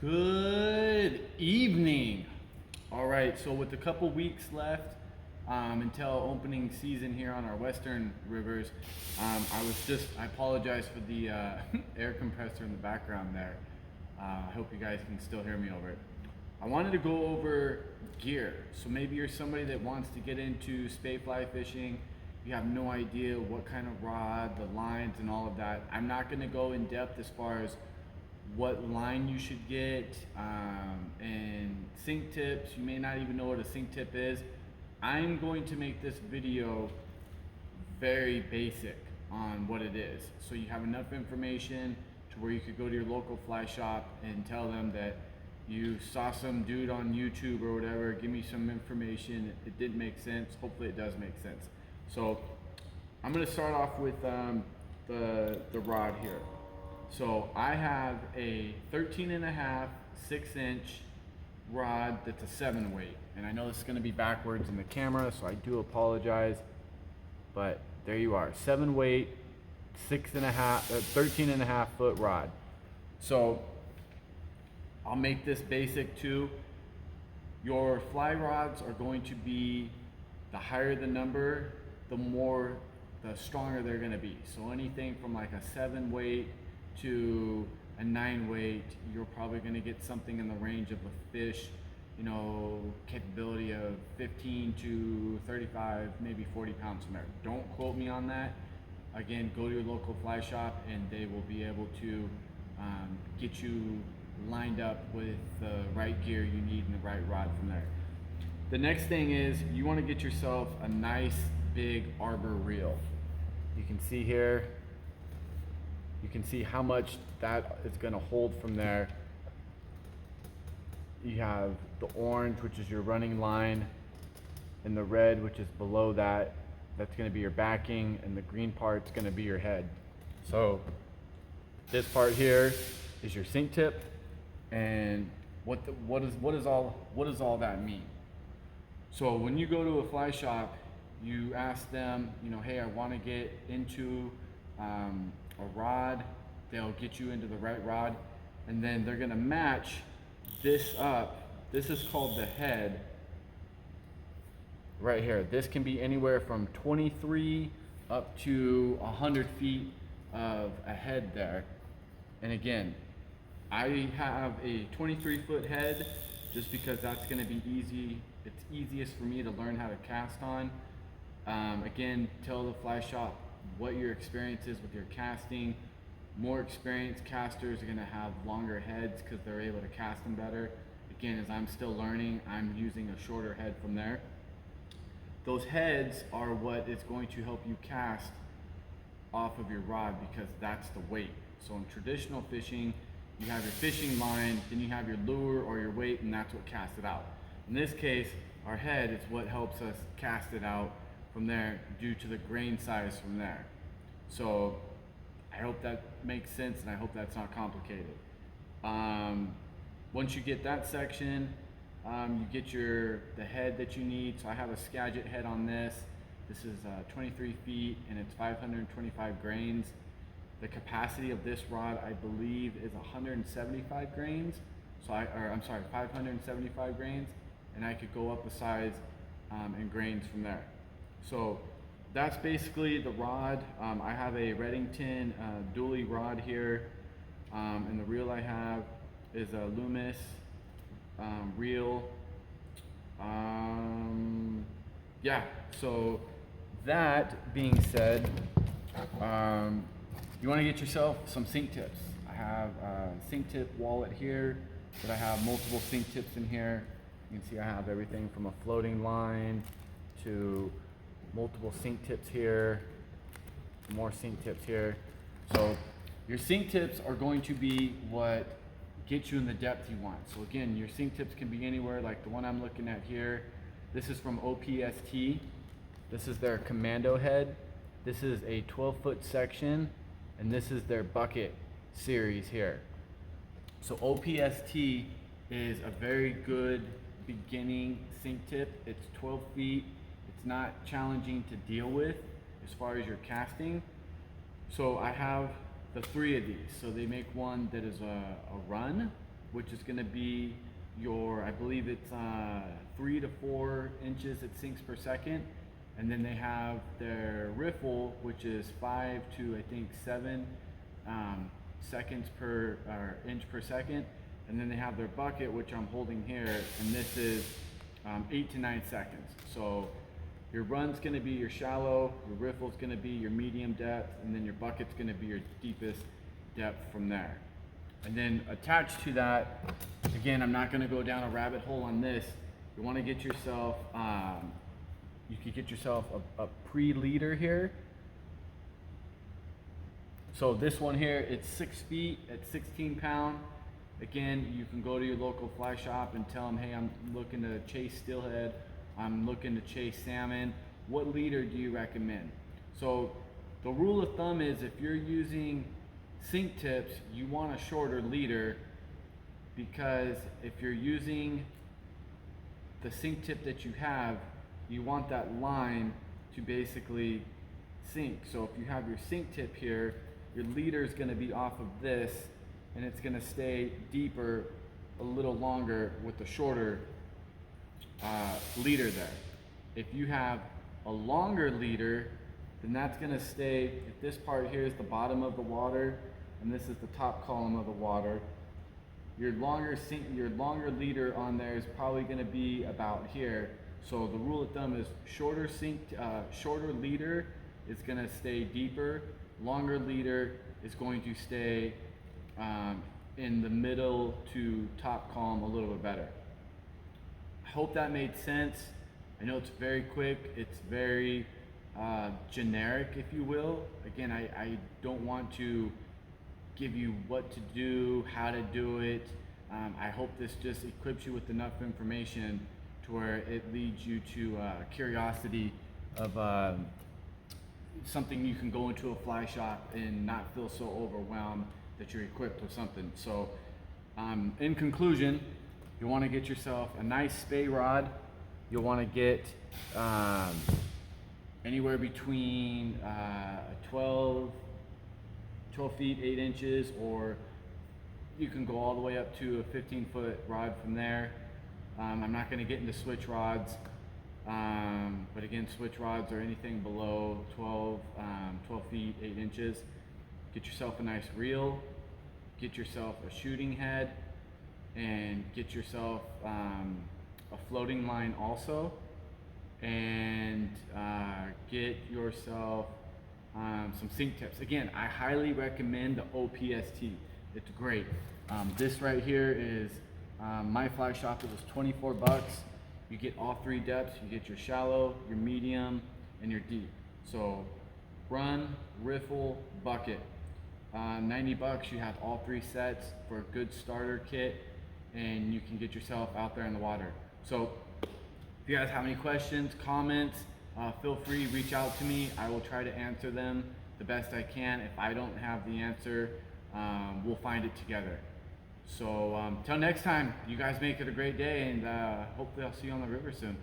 Good evening. All right, so with a couple weeks left until opening season here on our western rivers, I apologize for the air compressor in the background there. I hope you guys can still hear me over it. I wanted to go over gear. So maybe you're somebody that wants to get into spey fly fishing. You have no idea what kind of rod, the lines and all of that. I'm not gonna go in depth as far as what line you should get and sink tips. You may not even know what a sink tip is. I'm going to make this video very basic on what it is, so you have enough information to where you could go to your local fly shop and tell them that you saw some dude on YouTube or whatever, give me some information, it didn't make sense. Hopefully it does make sense. So I'm going to start off with the rod here. So I have a 13.5 6-inch rod that's a 7 weight, and I know this is going to be backwards in the camera, so I do apologize, but there you are, 7 weight, 13.5 foot rod. So I'll make this basic too. Your fly rods are going to be, the higher the number, the stronger they're going to be. So anything from like a 7 weight to a 9 weight, you're probably going to get something in the range of a fish, you know, capability of 15 to 35, maybe 40 pounds from there. Don't quote me on that. Again, go to your local fly shop and they will be able to get you lined up with the right gear you need and the right rod from there. The next thing is you want to get yourself a nice big Arbor Reel. You can see here, you can see how much that is going to hold from there. You have the orange, which is your running line, and the red, which is below that. That's going to be your backing, and the green part's going to be your head. So this part here is your sink tip, and what does all that mean? So when you go to a fly shop, you ask them, you know, hey, I want to get into a rod. They'll get you into the right rod, and then they're gonna match this up. This is called the head right here. This can be anywhere from 23 up to 100 feet of a head there. And again, I have a 23-foot head just because that's gonna be easy. It's easiest for me to learn how to cast on. Again, tell the fly shop what your experience is with your casting. More experienced casters are going to have longer heads because they're able to cast them better. Again, as I'm still learning, I'm using a shorter head from there. Those heads are what is going to help you cast off of your rod because that's the weight. So in traditional fishing, you have your fishing line, then you have your lure or your weight, and that's what casts it out. In this case, our head is what helps us cast it out from there due to the grain size from there. So I hope that makes sense and I hope that's not complicated. Once you get that section, you get the head that you need. So I have a Skagit head on this. This is 23 feet and it's 525 grains. The capacity of this rod, I believe, is 175 grains. So 575 grains, and I could go up a size in grains from there. So that's basically the rod. I have a Redington dually rod here, and the reel I have is a Loomis reel. Yeah, so that being said, you want to get yourself some sink tips. I have a sink tip wallet here, but I have multiple sink tips in here. You can see I have everything from a floating line to multiple sink tips here, more sink tips here. So your sink tips are going to be what gets you in the depth you want. So again, your sink tips can be anywhere, like the one I'm looking at here. This is from OPST. This is their commando head. This is a 12-foot section, and this is their bucket series here. So OPST is a very good beginning sink tip. It's 12 feet. It's not challenging to deal with as far as your casting. So I have the 3 of these. So they make one that is a run, which is going to be your, I believe it's 3 to 4 inches it sinks per second. And then they have their riffle, which is 5 to I think 7 seconds per or inch per second. And then they have their bucket, which I'm holding here, and this is 8 to 9 seconds. So your run's going to be your shallow, your riffle's going to be your medium depth, and then your bucket's going to be your deepest depth from there. And then attached to that, again, I'm not going to go down a rabbit hole on this. You want to get yourself, you could get yourself a pre-leader here. So this one here, it's 6 feet at 16 pound. Again, you can go to your local fly shop and tell them, hey, I'm looking to chase steelhead, I'm looking to chase salmon. What leader do you recommend? So the rule of thumb is if you're using sink tips, you want a shorter leader, because if you're using the sink tip that you have, you want that line to basically sink. So if you have your sink tip here, your leader is going to be off of this, and it's going to stay deeper a little longer with the shorter leader there. If you have a longer leader, then that's going to stay, if this part here is the bottom of the water and this is the top column of the water, your longer leader on there is probably going to be about here. So the rule of thumb is shorter leader is going to stay deeper, longer leader is going to stay in the middle to top column a little bit better. I hope that made sense. I know it's very quick, it's very generic, if you will. Again, I don't want to give you what to do, how to do it. I hope this just equips you with enough information to where it leads you to curiosity of something you can go into a fly shop and not feel so overwhelmed that you're equipped with something. So in conclusion, you want to get yourself a nice Spey rod. You'll want to get anywhere between 12 feet 8 inches, or you can go all the way up to a 15-foot rod from there. I'm not going to get into switch rods, but again, switch rods are anything below 12 feet 8 inches. Get yourself a nice reel, get yourself a shooting head, and get yourself a floating line also, and get yourself some sink tips. Again, I highly recommend the OPST. It's great. This right here is my fly shop. It was 24 bucks. You get all 3 depths. You get your shallow, your medium, and your deep. So run, riffle, bucket. 90 bucks, you have all 3 sets for a good starter kit, and you can get yourself out there in the water. So if you guys have any questions, comments, feel free, reach out to me. I will try to answer them the best I can. If I don't have the answer, we'll find it together. So till next time, you guys make it a great day, and hopefully I'll see you on the river soon.